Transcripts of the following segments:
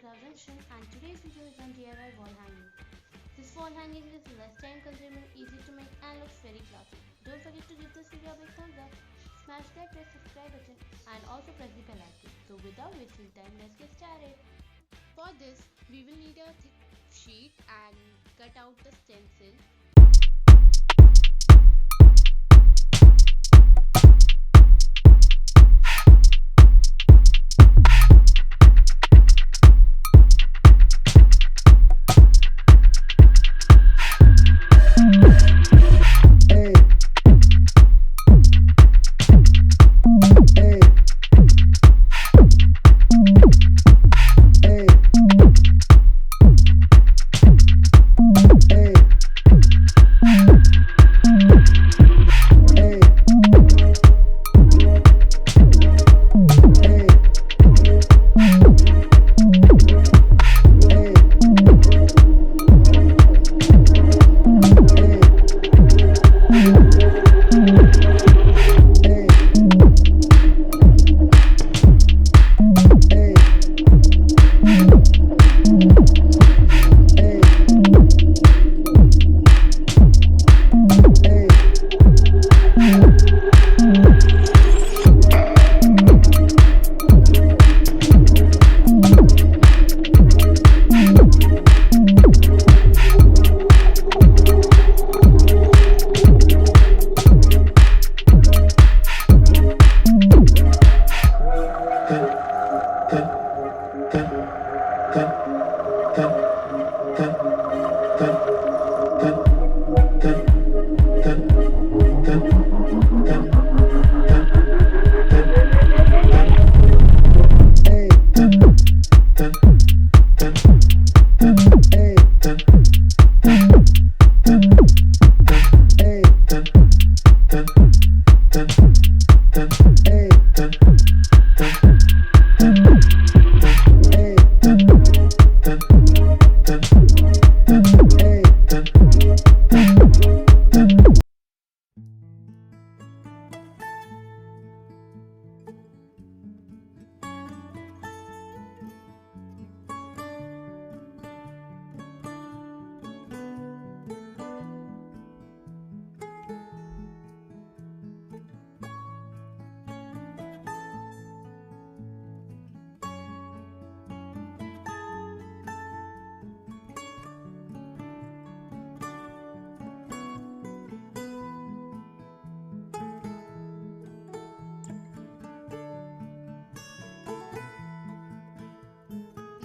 Craft Junction, and today's video is on DIY wall hanging. This wall hanging is less time consuming, easy to make and looks very classy. Don't forget to give this video a big thumbs up, smash that red subscribe button and also press the bell icon. So without wasting time, let's get started. For this, we will need a thick sheet and cut out the stencil.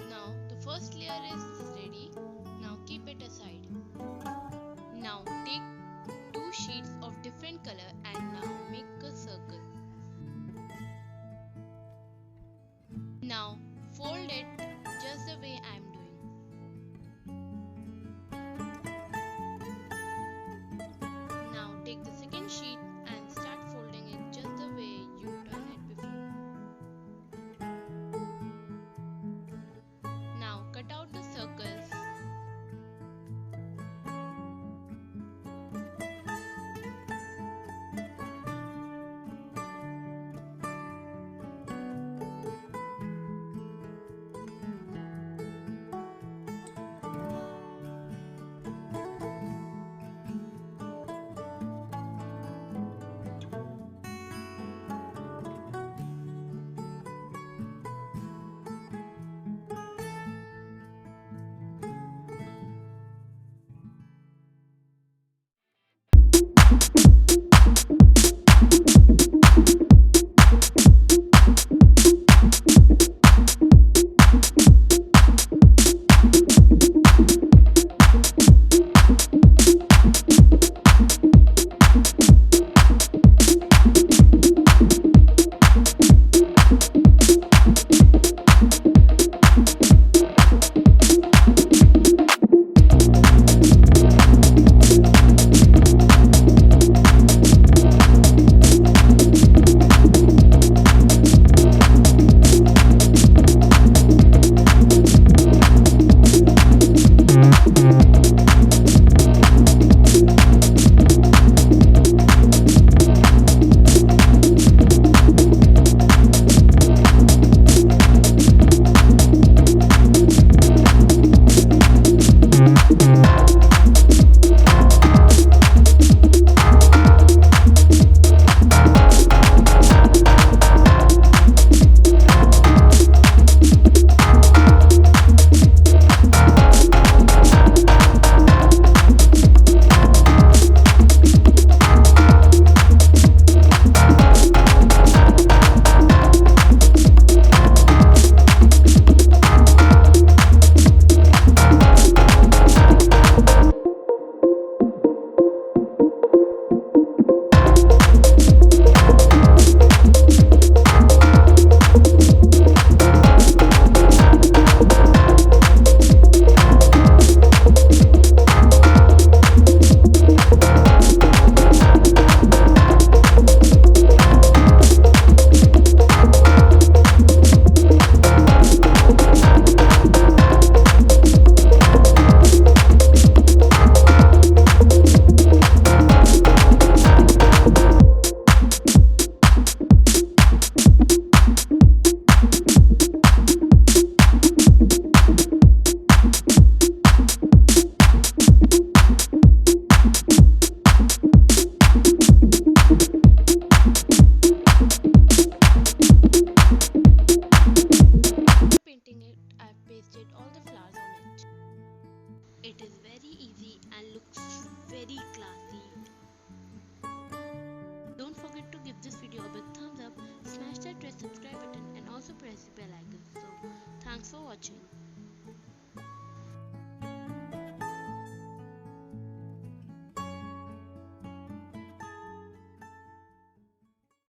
Now the first layer is ready. Now keep it aside. Now take two sheets of different color and now make a circle. Now fold it just the way I am doing. Now take the second sheet and start folding it just the way you done it before. Now cut out the circle subscribe button and also press the bell icon. So thanks for watching.